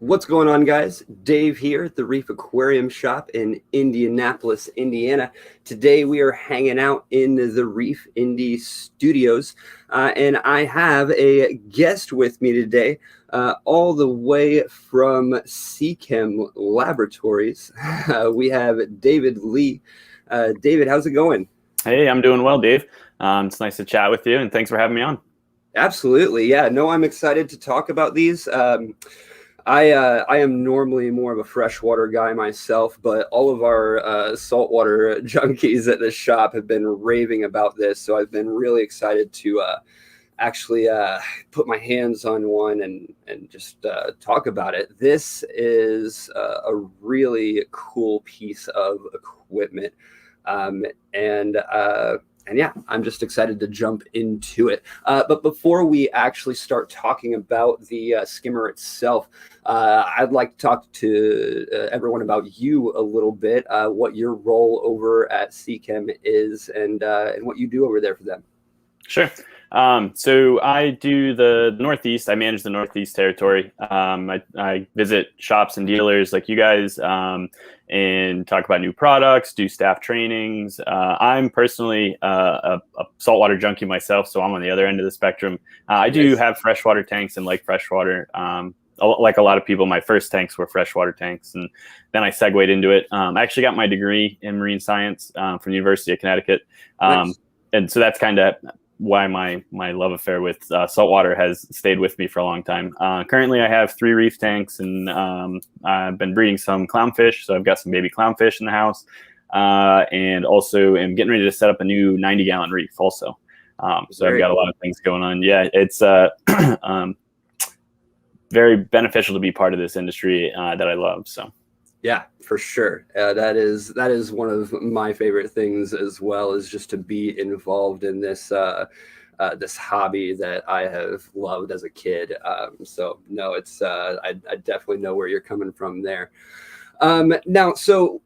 What's going on, guys? Dave here at the Reef Aquarium Shop in Indianapolis, Indiana. Today we are hanging out in the TheReefIndy studios, and I have a guest with me today, all the way from Seachem Laboratories. We have David Lee. David, how's it going? Hey, I'm doing well, Dave. It's nice to chat with you, and thanks for having me on. Absolutely. Yeah, no, I'm excited to talk about these. I am normally more of a freshwater guy myself, but all of our saltwater junkies at the shop have been raving about this. So I've been really excited to actually put my hands on one and just talk about it. This is a really cool piece of equipment. And yeah, I'm just excited to jump into it. But before we actually start talking about the skimmer itself, I'd like to talk to everyone about you a little bit, what your role over at Seachem is, and what you do over there for them. Sure. So I do the Northeast. I manage the Northeast territory. I visit shops and dealers like you guys and talk about new products, do staff trainings. I'm personally a saltwater junkie myself, so I'm on the other end of the spectrum. I do have freshwater tanks and like freshwater. Like a lot of people, my first tanks were freshwater tanks, and then I segued into it. I actually got my degree in marine science from the University of Connecticut. And so that's kind of why my love affair with saltwater has stayed with me for a long time. Currently, I have 3 reef tanks, and I've been breeding some clownfish. So I've got some baby clownfish in the house, and also am getting ready to set up a new 90-gallon reef also. So I've got a lot of things going on. Yeah, it's very beneficial to be part of this industry that I love. So. Yeah, for sure. That is one of my favorite things as well, is just to be involved in this this hobby that I have loved as a kid. So no, it's I definitely know where you're coming from there. Now, so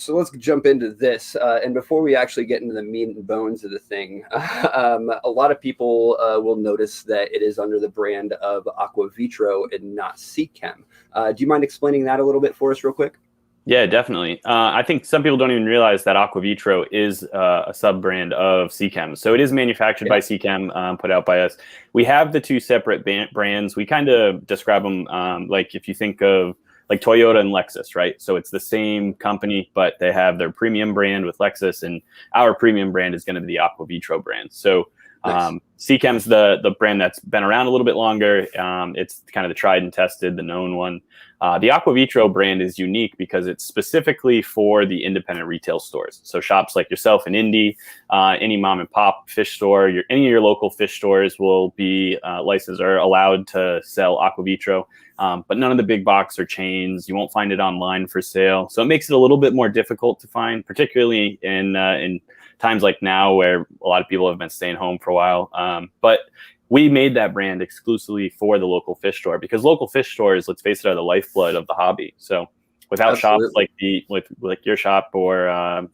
let's jump into this. And before we actually get into the meat and bones of the thing, a lot of people will notice that it is under the brand of AquaVitro and not Seachem. Do you mind explaining that a little bit for us real quick? Yeah, definitely. I think some people don't even realize that AquaVitro is a sub-brand of Seachem. So it is manufactured by Seachem, put out by us. We have the 2 separate brands. We kind of describe them like if you think of like Toyota and Lexus, right? So it's the same company, but they have their premium brand with Lexus, and our premium brand is going to be the AquaVitro brand. So Seachem's the brand that's been around a little bit longer. It's kind of the tried and tested, the known one. The AquaVitro brand is unique because it's specifically for the independent retail stores. So shops like yourself in Indy, any mom and pop fish store, any of your local fish stores will be licensed or allowed to sell AquaVitro. But none of the big box or chains. You won't find it online for sale. So it makes it a little bit more difficult to find, particularly in times like now where a lot of people have been staying home for a while. But we made that brand exclusively for the local fish store, because local fish stores, let's face it, are the lifeblood of the hobby. So without shops like like your shop or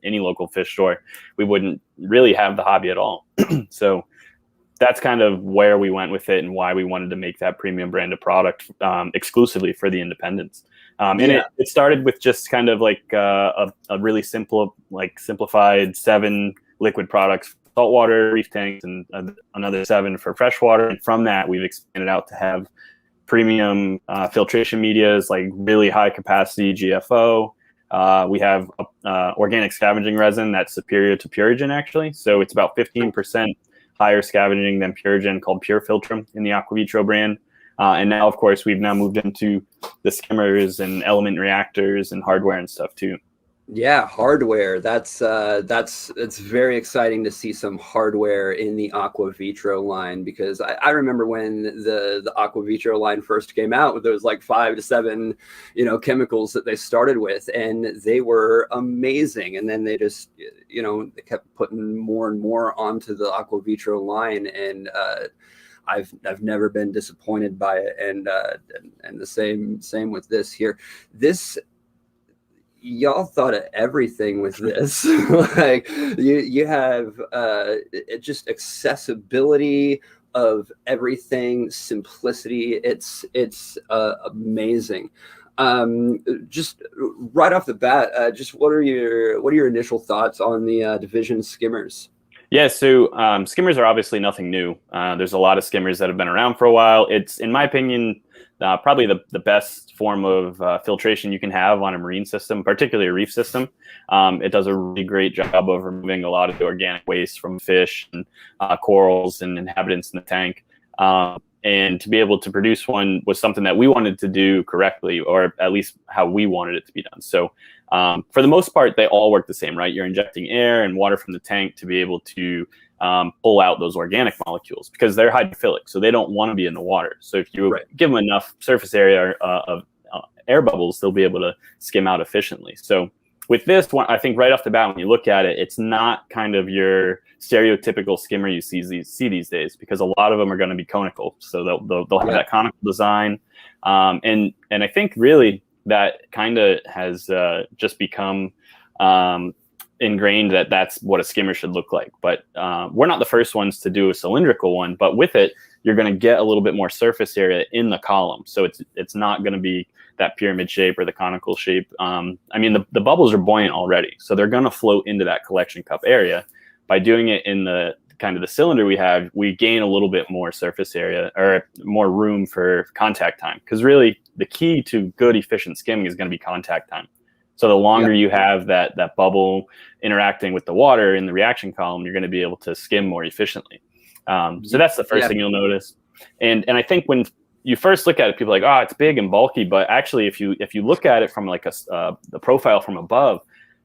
any local fish store, we wouldn't really have the hobby at all. So that's kind of where we went with it and why we wanted to make that premium brand of product exclusively for the independents. And it started with just kind of like a really simplified 7 liquid products, saltwater, reef tanks, and another 7 for freshwater. And from that, we've expanded out to have premium filtration medias, like really high capacity GFO. We have organic scavenging resin that's superior to Purigen, actually. So it's about 15% higher scavenging than Purigen, called Pure Filtrum in the AquaVitro brand. And now, of course, we've now moved into the skimmers and element reactors and hardware and stuff too. Yeah, hardware. It's very exciting to see some hardware in the AquaVitro line, because I remember when the AquaVitro line first came out, there was like 5 to 7, chemicals that they started with, and they were amazing. And then they just, they kept putting more and more onto the AquaVitro line, and I've never been disappointed by it. And the same with this here. Y'all thought of everything with this. Like you have just accessibility, of everything, simplicity. It's amazing. Just right off the bat, just what are your initial thoughts on the Division skimmers? Yeah, so skimmers are obviously nothing new. There's a lot of skimmers that have been around for a while. It's, in my opinion, probably the best form of filtration you can have on a marine system, particularly a reef system. It does a really great job of removing a lot of the organic waste from fish and corals and inhabitants in the tank. And to be able to produce one was something that we wanted to do correctly, or at least how we wanted it to be done. So for the most part, they all work the same, right? You're injecting air and water from the tank to be able to pull out those organic molecules, because they're hydrophilic, so they don't want to be in the water. So if you give them enough surface area of air bubbles, they'll be able to skim out efficiently. So with this one, I think right off the bat, when you look at it, it's not kind of your stereotypical skimmer you see these days, because a lot of them are going to be conical. So they'll have that conical design. And I think really that kind of has just become ingrained that that's what a skimmer should look like. But we're not the first ones to do a cylindrical one, but with it, you're going to get a little bit more surface area in the column. So it's not going to be that pyramid shape or the conical shape. I mean, the bubbles are buoyant already, so they're going to float into that collection cup area. By doing it in the kind of the cylinder we gain a little bit more surface area, or more room for contact time. Because really, the key to good, efficient skimming is going to be contact time. So the longer you have that bubble interacting with the water in the reaction column, you're going to be able to skim more efficiently. So that's the first thing you'll notice. And I think when you first look at it, people are like, oh, it's big and bulky. But actually, if you look at it from like the profile from above,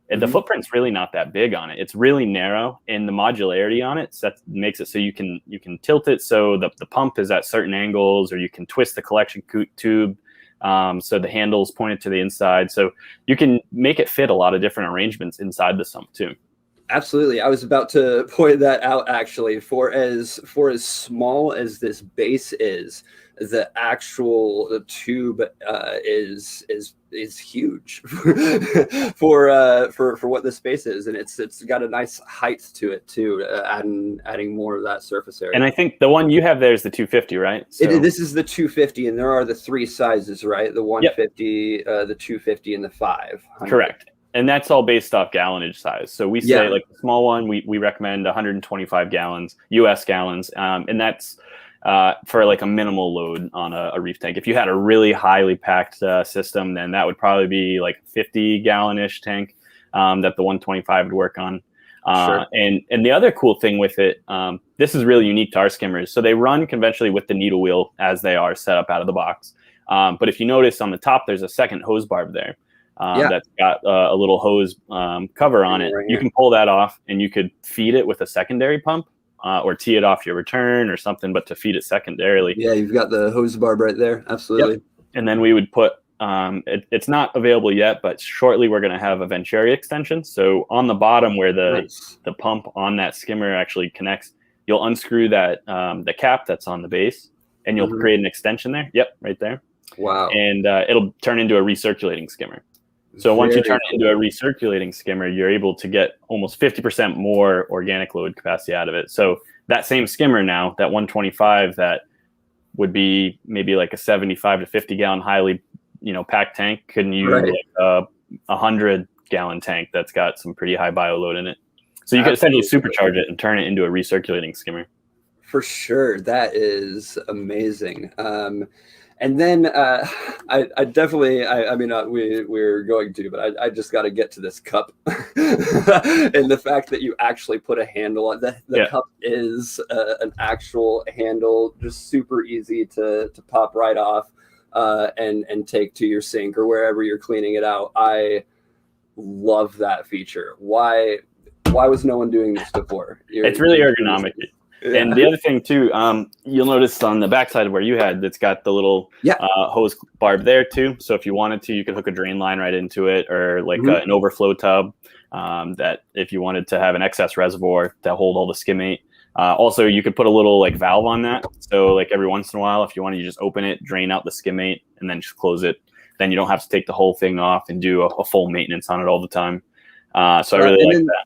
the footprint's really not that big on it. It's really narrow, and the modularity on it that makes it so you can tilt it so the pump is at certain angles, or you can twist the collection tube so the handle's pointed to the inside. So you can make it fit a lot of different arrangements inside the sump too. Absolutely. I was about to point that out, actually. For as small as this base is, the actual tube is huge for what the space is, and it's got a nice height to it too, adding more of that surface area. And I think the one you have there is the 250, right? So this is the 250, and there are the three sizes, right? The 150, the 250, and the 500. Correct. And that's all based off gallonage size. So we say like the small one, we recommend 125 gallons, US gallons. And that's for like a minimal load on a reef tank. If you had a really highly packed system, then that would probably be like 50 gallon-ish tank that the 125 would work on. And the other cool thing with it, this is really unique to our skimmers. So they run conventionally with the needle wheel as they are set up out of the box. But if you notice on the top, there's a second hose barb there. That's got a little hose cover on it. You can pull that off, and you could feed it with a secondary pump or tee it off your return or something, but to feed it secondarily. Yeah, you've got the hose barb right there. Absolutely. And then we would put, it's not available yet, but shortly we're going to have a Venturi extension. So on the bottom where the pump on that skimmer actually connects, you'll unscrew that the cap that's on the base, and you'll create an extension there. Yep, right there. Wow. And it'll turn into a recirculating skimmer. So once you turn it into a recirculating skimmer, you're able to get almost 50% more organic load capacity out of it. So that same skimmer now, that 125, that would be maybe like a 75 to 50 gallon highly, packed tank, can use like a 100 gallon tank that's got some pretty high bio load in it. So you can essentially supercharge it and turn it into a recirculating skimmer. For sure, that is amazing. And then I definitely, I mean, we're going to, but I just got to get to this cup and the fact that you actually put a handle on the cup is an actual handle, just super easy to pop right off and take to your sink or wherever you're cleaning it out. I love that feature. Why was no one doing this before? It's really ergonomic. Yeah. And the other thing too, you'll notice on the backside of where you had, it's got the little hose barb there too. So if you wanted to, you could hook a drain line right into it, or like an overflow tub that if you wanted to have an excess reservoir to hold all the skimmate. Also, you could put a little like valve on that. So like every once in a while, if you want to just open it, drain out the skimmate, and then just close it. Then you don't have to take the whole thing off and do a full maintenance on it all the time. So I really like that.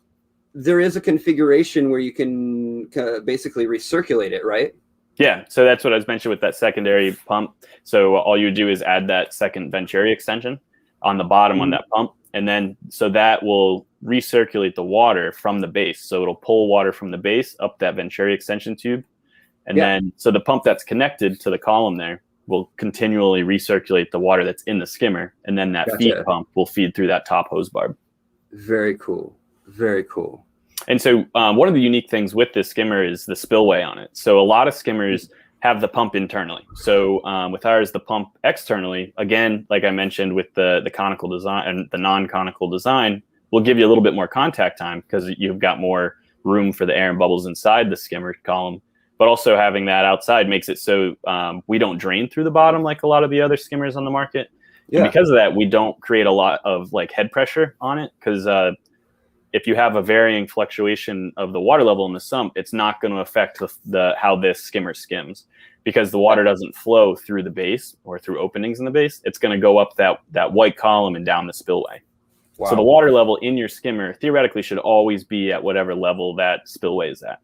There is a configuration where you can basically recirculate it, right? Yeah, so that's what I was mentioning with that secondary pump. So all you do is add that second venturi extension on the bottom on that pump, and then so that will recirculate the water from the base. So it'll pull water from the base up that venturi extension tube, and then so the pump that's connected to the column there will continually recirculate the water that's in the skimmer, and then that feed pump will feed through that top hose barb. Very cool. Very cool. And so one of the unique things with this skimmer is the spillway on it. So a lot of skimmers have the pump internally. So with ours, the pump externally, again, like I mentioned with the conical design and the non-conical design, will give you a little bit more contact time because you've got more room for the air and bubbles inside the skimmer column. But also having that outside makes it so we don't drain through the bottom like a lot of the other skimmers on the market. Yeah. And because of that, we don't create a lot of like head pressure on it because if you have a varying fluctuation of the water level in the sump, it's not going to affect the how this skimmer skims because the water doesn't flow through the base or through openings in the base. It's going to go up that white column and down the spillway. Wow. So the water level in your skimmer theoretically should always be at whatever level that spillway is at.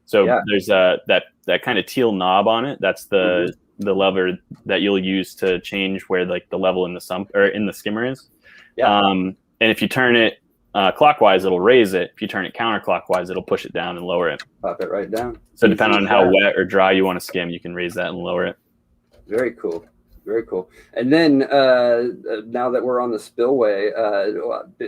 So there's that kind of teal knob on it. That's the lever that you'll use to change where like the level in the sump or in the skimmer is. Yeah. And if you turn it clockwise, it'll raise it. If you turn it counterclockwise, it'll push it down and lower it. Pop it right down. So depending on how wet or dry you want to skim, you can raise that and lower it. Very cool. Very cool. And then now that we're on the spillway,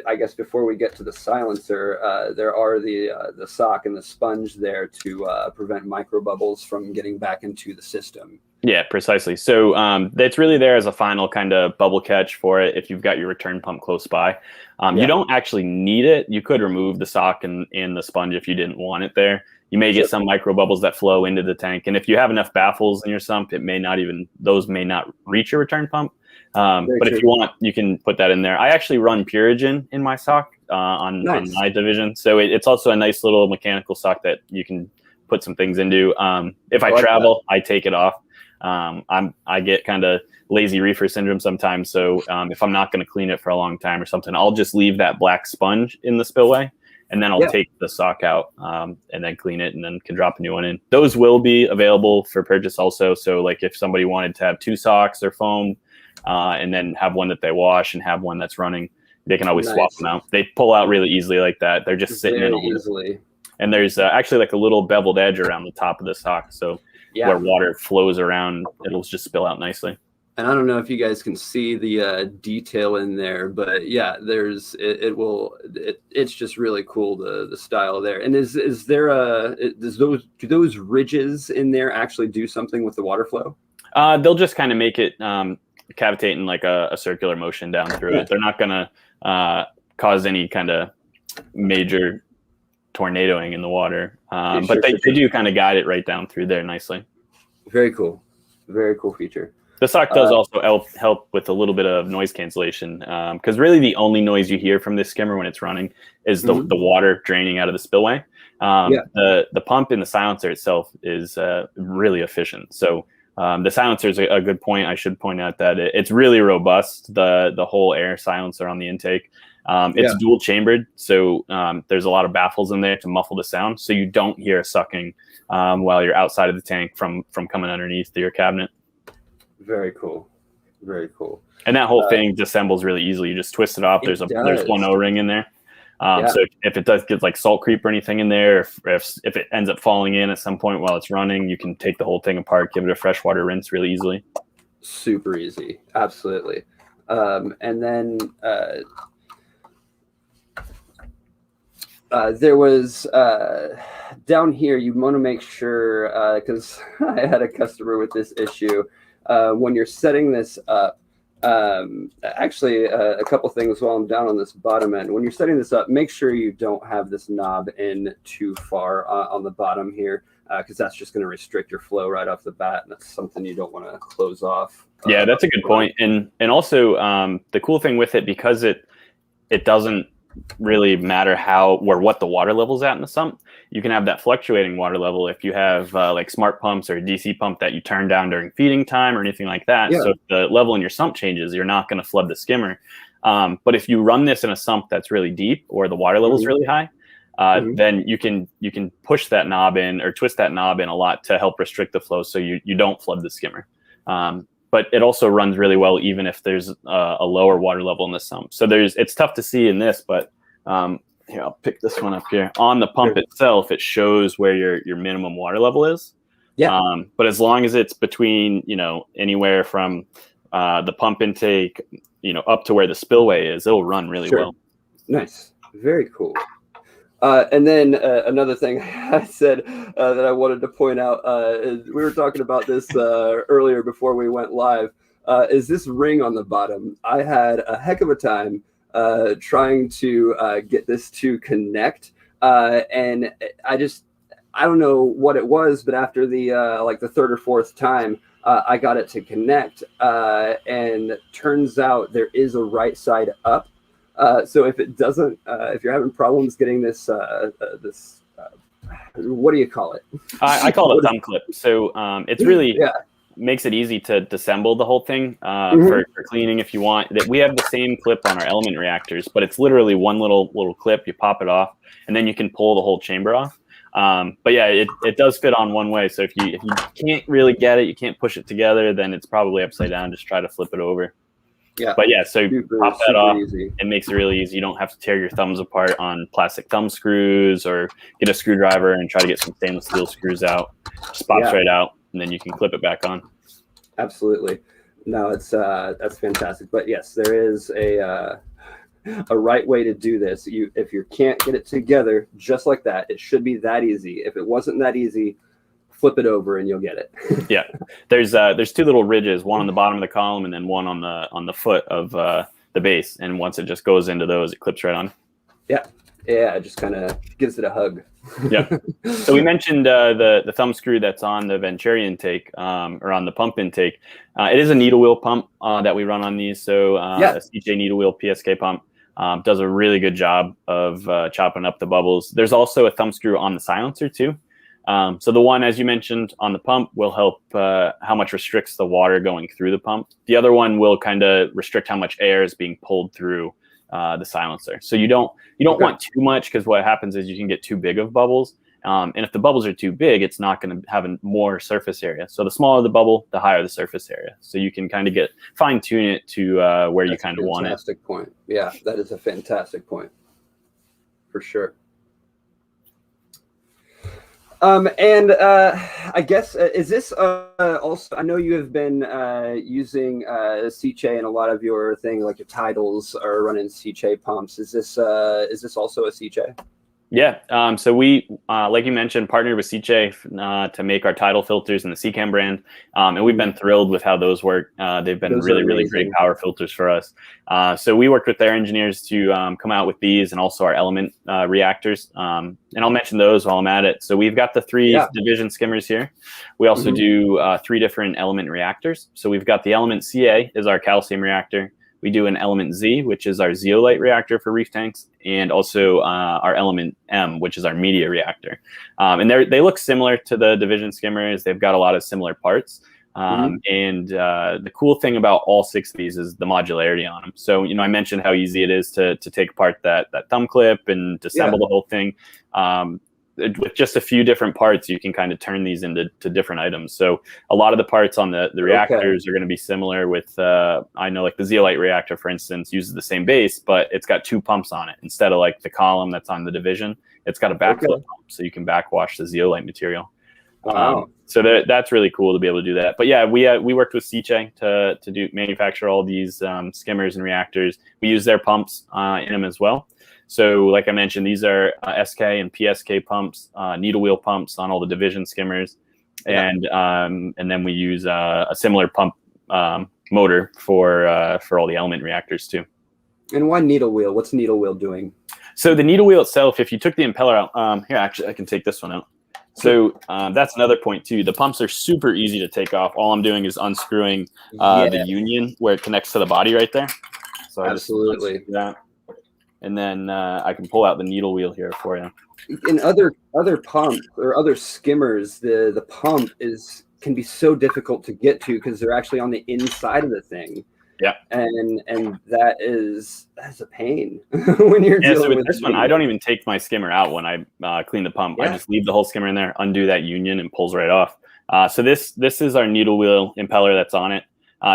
I guess before we get to the silencer, there are the sock and the sponge there to prevent microbubbles from getting back into the system. Yeah, precisely. So it's really there as a final kind of bubble catch for it if you've got your return pump close by. You don't actually need it. You could remove the sock and the sponge if you didn't want it there. You may get some micro bubbles that flow into the tank. And if you have enough baffles in your sump, those may not reach your return pump. But if you want, you can put that in there. I actually run Purigen in my sock on my division. So it's also a nice little mechanical sock that you can put some things into. If I travel, I take it off. I get kind of lazy reefer syndrome sometimes. So if I'm not going to clean it for a long time or something, I'll just leave that black sponge in the spillway. And then I'll take the sock out and then clean it and then can drop a new one in. Those will be available for purchase also. So like if somebody wanted to have 2 socks or foam and then have one that they wash and have one that's running, they can always swap them out. They pull out really easily like that. They're just sitting in easily. And there's actually like a little beveled edge around the top of the sock. So where water flows around, it'll just spill out nicely. And I don't know if you guys can see the detail in there, but yeah, it's just really cool, the style there. And is there do those ridges in there actually do something with the water flow? They'll just kind of make it cavitate in like a circular motion down through it. They're not going to cause any kind of major tornadoing in the water, but they do kind of guide it right down through there nicely. Very cool. Very cool feature. The sock does also help with a little bit of noise cancellation because really the only noise you hear from this skimmer when it's running is the water draining out of the spillway. The pump in the silencer itself is really efficient. So the silencer is a good point. I should point out that it's really robust, the whole air silencer on the intake. It's dual chambered, so there's a lot of baffles in there to muffle the sound, so you don't hear sucking while you're outside of the tank from coming underneath your cabinet. Very cool. Very cool. And that whole thing disassembles really easily. You just twist it off. There's one O-ring in there. So if it does get like salt creep or anything in there, if it ends up falling in at some point while it's running, you can take the whole thing apart, give it a freshwater rinse really easily. Super easy. Absolutely. And then there was down here, you want to make sure, because I had a customer with this issue. When you're setting this up, actually a couple things while I'm down on this bottom end. When you're setting this up, make sure you don't have this knob in too far on the bottom here, because that's just going to restrict your flow right off the bat, and that's something you don't want to close off. Yeah, that's a good point. And also the cool thing with it, because it doesn't really matter what the water level's at in the sump. You can have that fluctuating water level if you have like smart pumps or a DC pump that you turn down during feeding time or anything like that. So if the level in your sump changes, you're not going to flood the skimmer. But if you run this in a sump that's really deep or the water level is really high, then you can push that knob in or twist that knob in a lot to help restrict the flow, so you don't flood the skimmer. But it also runs really well even if there's a lower water level in the sump. So it's tough to see in this, but here, I'll pick this one up here. On the pump itself, it shows where your minimum water level is. Yeah. But as long as it's between, anywhere from the pump intake, up to where the spillway is, it'll run really well. Nice. Very cool. And then another thing I said that I wanted to point out, is we were talking about this earlier before we went live, is this ring on the bottom. I had a heck of a time trying to get this to connect. And I don't know what it was, but after the third or fourth time, I got it to connect. And turns out there is a right side up. So if it doesn't, if you're having problems getting this, what do you call it? I call it a thumb clip. So it's really makes it easy to disassemble the whole thing for cleaning if you want. That we have the same clip on our element reactors, but it's literally one little clip. You pop it off, and then you can pull the whole chamber off. But yeah, it does fit on one way. So if you can't really get it, you can't push it together, then it's probably upside down. Just try to flip it over. Yeah. But yeah, so pop that off. Easy. It makes it really easy. You don't have to tear your thumbs apart on plastic thumb screws or get a screwdriver and try to get some stainless steel screws out. Just pops right out, and then you can clip it back on. Absolutely. No, that's fantastic. But yes, there is a right way to do this. If you can't get it together just like that, it should be that easy. If it wasn't that easy, flip it over and you'll get it. Yeah, there's two little ridges, one on the bottom of the column and then one on the foot of the base. And once it just goes into those, it clips right on. Yeah, it just kind of gives it a hug. Yeah. So we mentioned the thumb screw that's on the Venturi intake or on the pump intake. It is a needle wheel pump that we run on these. So a Seachem needle wheel PSK pump does a really good job of chopping up the bubbles. There's also a thumb screw on the silencer too. So the one, as you mentioned, on the pump will help how much restricts the water going through the pump. The other one will kind of restrict how much air is being pulled through the silencer. So you don't want too much, because what happens is you can get too big of bubbles. And if the bubbles are too big, it's not going to have more surface area. So the smaller the bubble, the higher the surface area. So you can kind of fine tune it to where you kind of want it. Fantastic point. Yeah, that is a fantastic point. For sure. And I guess, is this also, I know you have been using Seachem in a lot of your thing, like your titles are running Seachem pumps. Is this also a Seachem? Yeah. So we, like you mentioned, partnered with Seachem to make our tidal filters in the Seachem brand. And we've been thrilled with how those work. They've been really great power filters for us. So we worked with their engineers to come out with these and also our element reactors. And I'll mention those while I'm at it. So we've got the 3 division skimmers here. We also do 3 different element reactors. So we've got the element CA is our calcium reactor. We do an element Z, which is our zeolite reactor for reef tanks, and also our element M, which is our media reactor. And they look similar to the division skimmers. They've got a lot of similar parts. And the cool thing about all 6 of these is the modularity on them. So, I mentioned how easy it is to take apart that thumb clip and disassemble the whole thing. With just a few different parts, you can kind of turn these into different items. So a lot of the parts on the reactors are going to be similar with, I know like the zeolite reactor, for instance, uses the same base, but it's got 2 pumps on it. Instead of like the column that's on the division, it's got a backflow pump, so you can backwash the zeolite material. Wow. So that's really cool to be able to do that. But yeah, we worked with Seachem to manufacture all these skimmers and reactors. We use their pumps in them as well. So like I mentioned, these are SK and PSK pumps, needle wheel pumps on all the division skimmers. And then we use a similar pump motor for all the element reactors too. And why needle wheel? What's needle wheel doing? So the needle wheel itself, if you took the impeller out, here, actually, I can take this one out. So that's another point too. The pumps are super easy to take off. All I'm doing is unscrewing the union where it connects to the body right there. So absolutely. That. And then I can pull out the needle wheel here for you. In other pumps or other skimmers, the pump can be so difficult to get to because they're actually on the inside of the thing. Yeah. And that's a pain when you're Yeah, dealing so with with this one, I don't even take my skimmer out when I clean the pump. I just leave the whole skimmer in there, undo that union, and pulls right off. So this is our needle wheel impeller that's on it.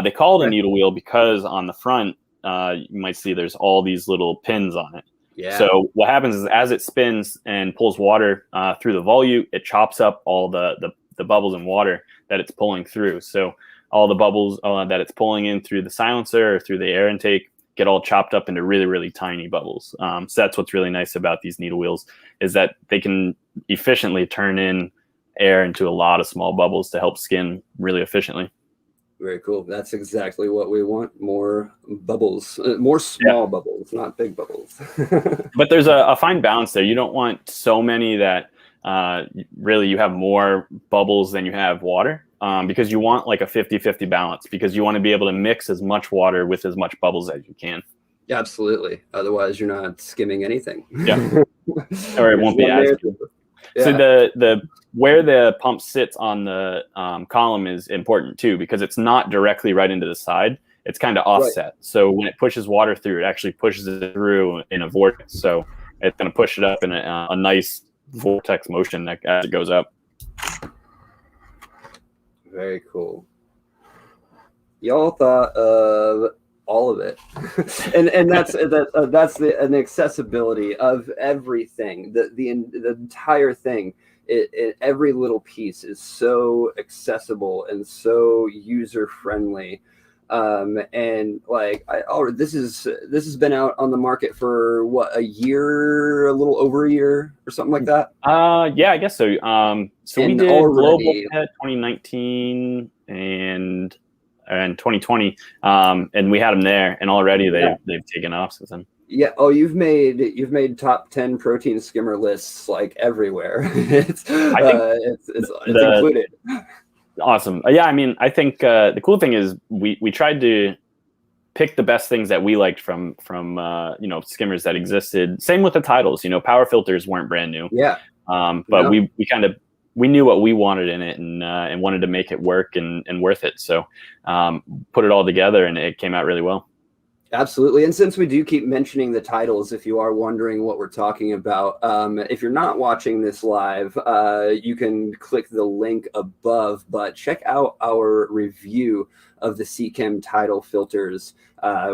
They call it a needle wheel because on the front, you might see there's all these little pins on it. Yeah. So what happens is as it spins and pulls water through the volute, it chops up all the bubbles and water that it's pulling through. So all the bubbles that it's pulling in through the silencer or through the air intake get all chopped up into really, really tiny bubbles. So that's what's really nice about these needle wheels, is that they can efficiently turn in air into a lot of small bubbles to help skin really efficiently. Very cool. That's exactly what we want. More bubbles, more small bubbles, not big bubbles. But there's a fine balance there. You don't want so many that really you have more bubbles than you have water, because you want like a 50-50 balance, because you want to be able to mix as much water with as much bubbles as you can. Yeah, absolutely. Otherwise, you're not skimming anything. Yeah. Or it won't be as good. Yeah. So the where the pump sits on the column is important too, because it's not directly right into the side. It's kind of offset. Right. So when it pushes water through, it actually pushes it through in a vortex. So it's going to push it up in a nice vortex motion as it goes up. Very cool. Y'all thought of all of it, and that's an accessibility of everything. The entire thing. Every little piece is so accessible and so user friendly, and like this has been out on the market for what, a year, a little over a year or something like that. Yeah, I guess so. So we did global 2019 and 2020, and we had them there, and already they've taken off since then. Yeah. Oh, you've made top 10 protein skimmer lists like everywhere. it's included. Awesome. Yeah, I mean, I think the cool thing is we tried to pick the best things that we liked from skimmers that existed. Same with the titles. Power filters weren't brand new. Yeah. But we knew what we wanted in it, and wanted to make it work and worth it. So put it all together, and it came out really well. Absolutely. And since we do keep mentioning the titles, if you are wondering what we're talking about, if you're not watching this live, you can click the link above, but check out our review of the Seachem title filters.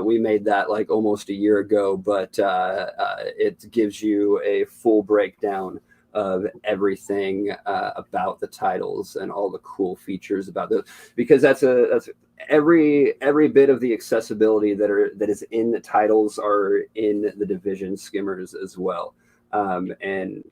We made that like almost a year ago, but it gives you a full breakdown of everything about the titles and all the cool features about those, because that's every bit of the accessibility that is in the titles are in the Division skimmers as well. And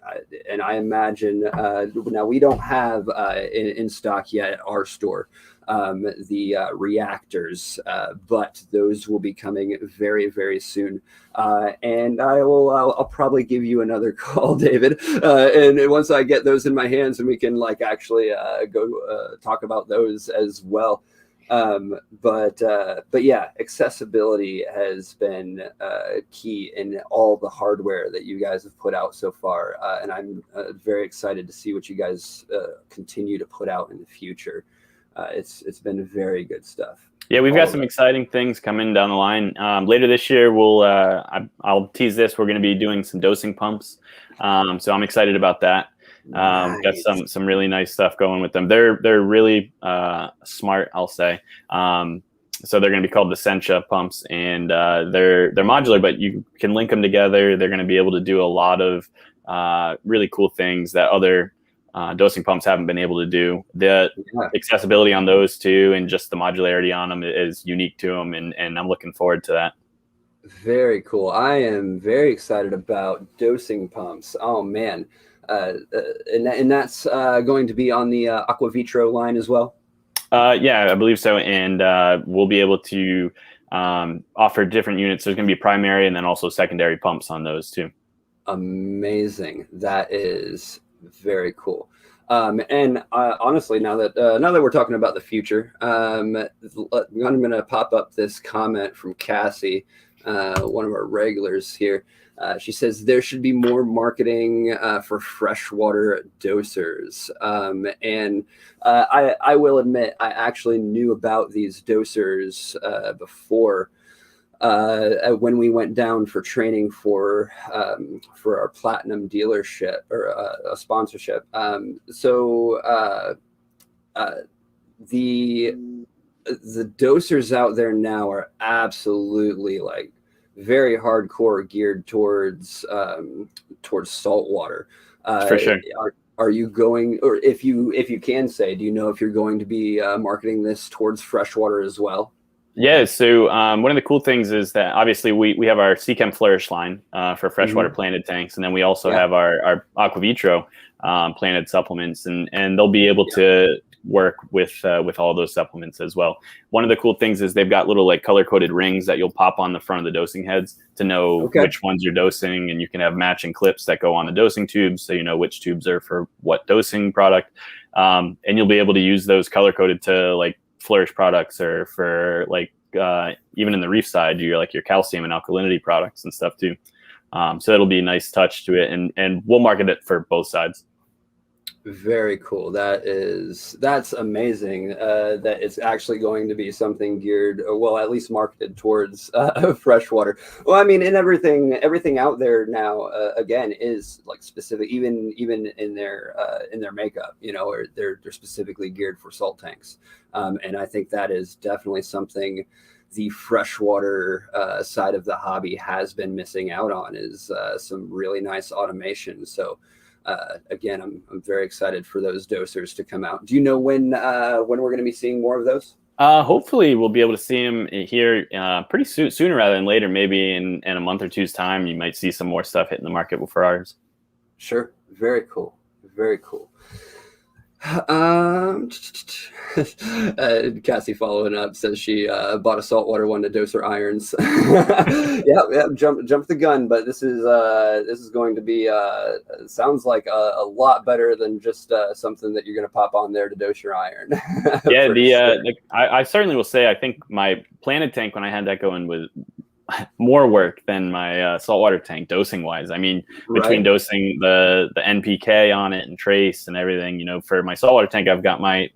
I imagine now we don't have in stock yet at our store the reactors, but those will be coming very, very soon. And I'll probably give you another call, David. And once I get those in my hands, and we can like actually go talk about those as well. But yeah, accessibility has been key in all the hardware that you guys have put out so far. And I'm very excited to see what you guys continue to put out in the future. It's been very good stuff. Yeah, we've got some exciting things coming down the line. Later this year, I'll tease this. We're going to be doing some dosing pumps. So I'm excited about that. Nice. Got some really nice stuff going with them. They're really smart, I'll say. So they're going to be called the Sencha pumps, and they're modular, but you can link them together. They're going to be able to do a lot of really cool things that other dosing pumps haven't been able to do. The accessibility on those too, and just the modularity on them is unique to them, and I'm looking forward to that. Very cool. I am very excited about dosing pumps. Oh man. And that's going to be on the AquaVitro line as well? Yeah, I believe so. And we'll be able to offer different units. There's going to be primary and then also secondary pumps on those too. Amazing. That is very cool. And honestly, now that we're talking about the future, I'm going to pop up this comment from Cassie. one of our regulars here. She says there should be more marketing for freshwater dosers. And I will admit, I actually knew about these dosers before when we went down for training for our platinum dealership or a sponsorship. The dosers out there now are absolutely like very hardcore, geared towards saltwater. For sure. Are you going, or if you can say, do you know if you're going to be marketing this towards freshwater as well? Yeah, so one of the cool things is that obviously we have our Seachem Flourish line for freshwater planted tanks, and then we also have our AquaVitro planted supplements, and they'll be able to work with all those supplements as well. One of the cool things is they've got little like color-coded rings that you'll pop on the front of the dosing heads to know which ones you're dosing, and you can have matching clips that go on the dosing tubes, so you know which tubes are for what dosing product, and you'll be able to use those color-coded to like Flourish products, or for like even in the Reef side, your calcium and alkalinity products and stuff too. So it'll be a nice touch to it, and we'll market it for both sides. Very cool. That's amazing. That it's actually going to be something geared, well, at least marketed towards freshwater. Well, I mean, and everything out there now, again, is like specific, even in their makeup, you know, or they're specifically geared for salt tanks. And I think that is definitely something the freshwater side of the hobby has been missing out on, is some really nice automation. So again, I'm very excited for those dosers to come out. Do you know when we're going to be seeing more of those? Hopefully we'll be able to see them here pretty sooner rather than later. Maybe in a month or two's time, you might see some more stuff hitting the market for ours. Sure. Very cool. Very cool. Cassie following up says she bought a saltwater one to dose her irons. yeah, jump the gun, but this is going to be sounds like a lot better than just something that you're going to pop on there to dose your iron. Yeah, I certainly will say I think my planted tank, when I had that going, was more work than my saltwater tank dosing wise. I mean, between dosing the NPK on it and trace and everything, you know, for my saltwater tank, I've got my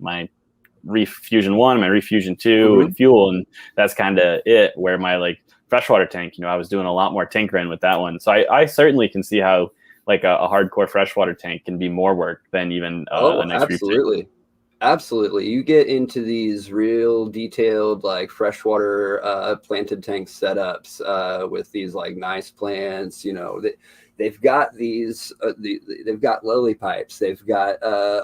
Reef Fusion 1, my Reef Fusion 2 and fuel, and that's kind of it. Where my like freshwater tank, you know, I was doing a lot more tinkering with that one. So I certainly can see how like a hardcore freshwater tank can be more work than even a nice Reef tank. Absolutely. You get into these real detailed, like freshwater planted tank setups with these like nice plants, you know, they've got these, they've got lily pipes, they've got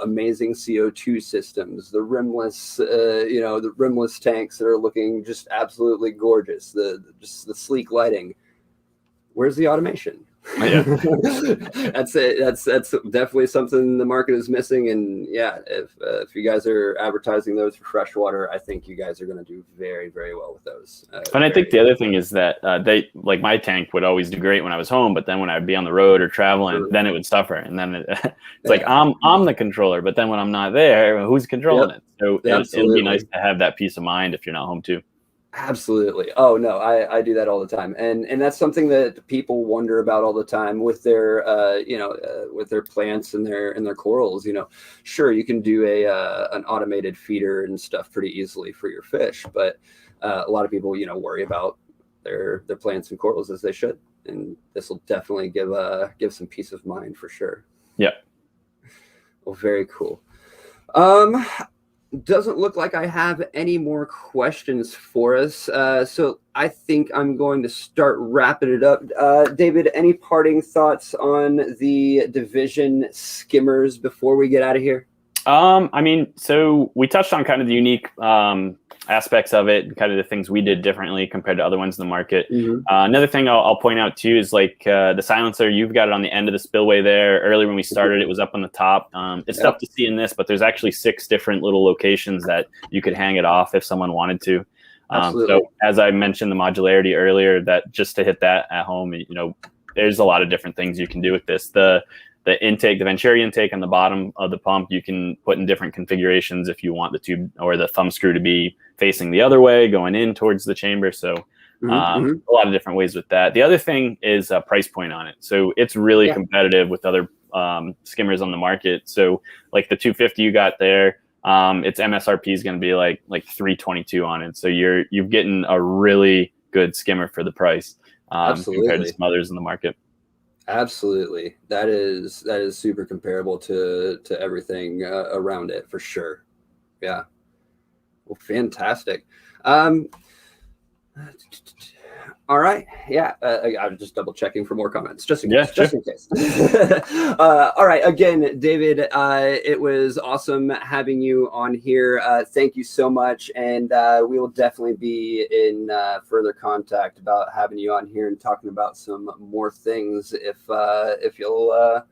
amazing CO2 systems, the rimless, the rimless tanks that are looking just absolutely gorgeous, just the sleek lighting. Where's the automation? Yeah. That's it. That's definitely something the market is missing. And yeah, if you guys are advertising those for freshwater, I think you guys are going to do very, very well with those. And I think the other thing is that they, like, my tank would always do great when I was home, but then when I'd be on the road or traveling, then it would suffer. And then it's like I'm the controller, but then when I'm not there, who's controlling it? So it'll be nice to have that peace of mind if you're not home too. Absolutely. Oh no, I do that all the time, and that's something that people wonder about all the time with their with their plants and their corals. You know, sure, you can do an automated feeder and stuff pretty easily for your fish, but a lot of people worry about their plants and corals, as they should, and this will definitely give some peace of mind for sure. Yeah. Well, very cool. Doesn't look like I have any more questions for us. So I think I'm going to start wrapping it up. David, any parting thoughts on the Division Skimmers before we get out of here? I mean, so we touched on kind of the unique aspects of it, kind of the things we did differently compared to other ones in the market. Another thing I'll point out too is like the silencer. You've got it on the end of the spillway there. Earlier when we started, it was up on the top. It's tough to see in this, but there's actually 6 different little locations that you could hang it off if someone wanted to. So as I mentioned the modularity earlier, that just to hit that at home, there's a lot of different things you can do with this. The intake, the Venturi intake on the bottom of the pump, you can put in different configurations if you want the tube or the thumb screw to be facing the other way, going in towards the chamber. So A lot of different ways with that. The other thing is price point on it. So it's really competitive with other skimmers on the market. So like the 250 you got there, its MSRP is going to be like 322 on it. So you're getting a really good skimmer for the price compared to some others in the market. Absolutely. That is super comparable to everything around it for sure. Yeah. Well, fantastic. All right. Yeah. I'm just double checking for more comments just in case. Just in case. All right. Again, David, it was awesome having you on here. Thank you so much. And we will definitely be in further contact about having you on here and talking about some more things if you'll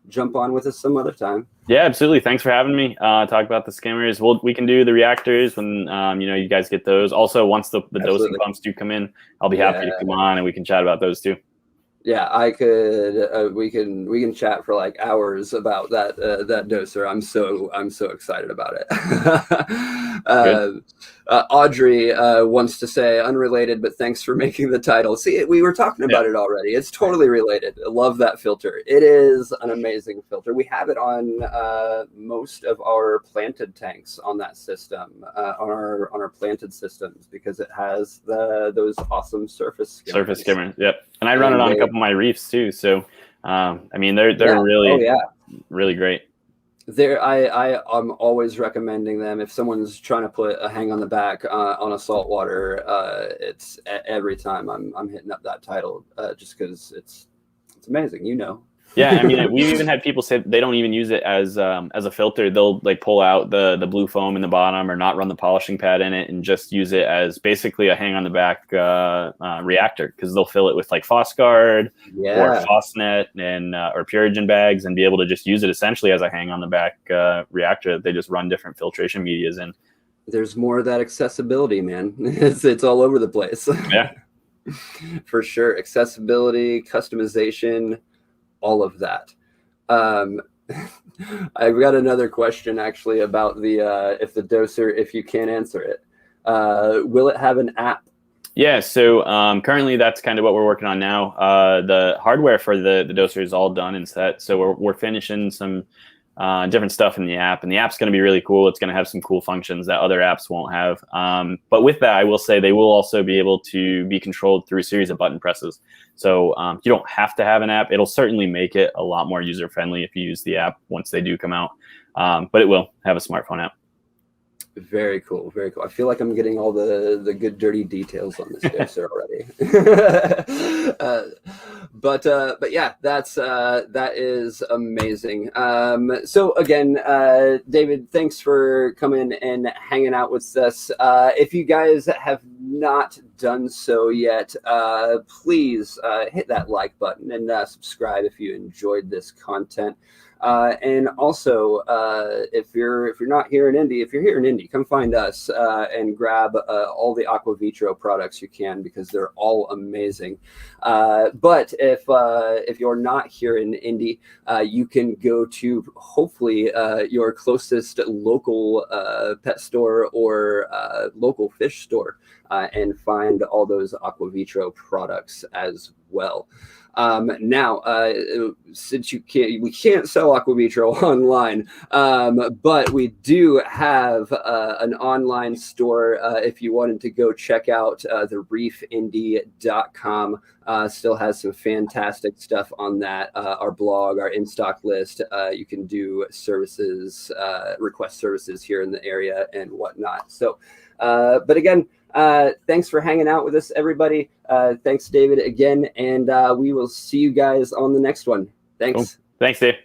jump on with us some other time. Yeah, absolutely. Thanks for having me. Talk about the skimmers. We can do the reactors when you guys get those. Also, once the dosing pumps do come in, I'll be happy to come on and we can chat about those too. Yeah, I could. We can chat for like hours about that doser. I'm so excited about it. Audrey wants to say unrelated, but thanks for making the title. See, we were talking about it already. It's totally related. I love that filter. It is an amazing filter. We have it on most of our planted tanks on that system, on our planted systems, because it has those awesome surface skimmers. Surface skimmers. Yep. And I run it on a couple of my reefs too. So, I mean, they're really, really great. I'm always recommending them if someone's trying to put a hang on the back on a saltwater. It's every time I'm hitting up that title just because it's amazing, Yeah, I mean, we've even had people say they don't even use it as a filter. They'll like pull out the blue foam in the bottom or not run the polishing pad in it and just use it as basically a hang on the back reactor, because they'll fill it with like Fosguard or Fosnet and or Purigen bags and be able to just use it essentially as a hang on the back reactor that they just run different filtration medias in. There's more of that accessibility, man. It's all over the place. Yeah, for sure. Accessibility, customization, all of that. I've got another question actually about the if the doser, if you can't answer it, will it have an app? Yeah, so currently that's kind of what we're working on now. The hardware for the doser is all done and set, so we're finishing some different stuff in the app, and the app's going to be really cool. It's going to have some cool functions that other apps won't have. But with that, I will say they will also be able to be controlled through a series of button presses. So you don't have to have an app. It'll certainly make it a lot more user-friendly if you use the app once they do come out. But it will have a smartphone app. Very cool. Very cool. I feel like I'm getting all the good, dirty details on this doser already. But yeah, that is amazing. So again, David, thanks for coming and hanging out with us. If you guys have not done so yet, please hit that like button and subscribe if you enjoyed this content. And also, if you're not here in Indy, if you're here in Indy, come find us and grab all the AquaVitro products you can, because they're all amazing. But if you're not here in Indy, you can go to hopefully your closest local pet store or local fish store and find all those AquaVitro products as well. Now, since we can't sell AquaVitro online, but we do have an online store. If you wanted to go check out TheReefIndy.com, still has some fantastic stuff on that. Our blog, our in-stock list. You can do services, request services here in the area and whatnot. So, but again, thanks for hanging out with us, everybody. Thanks, David, again, and we will see you guys on the next one. Thanks. Cool. Thanks, Dave.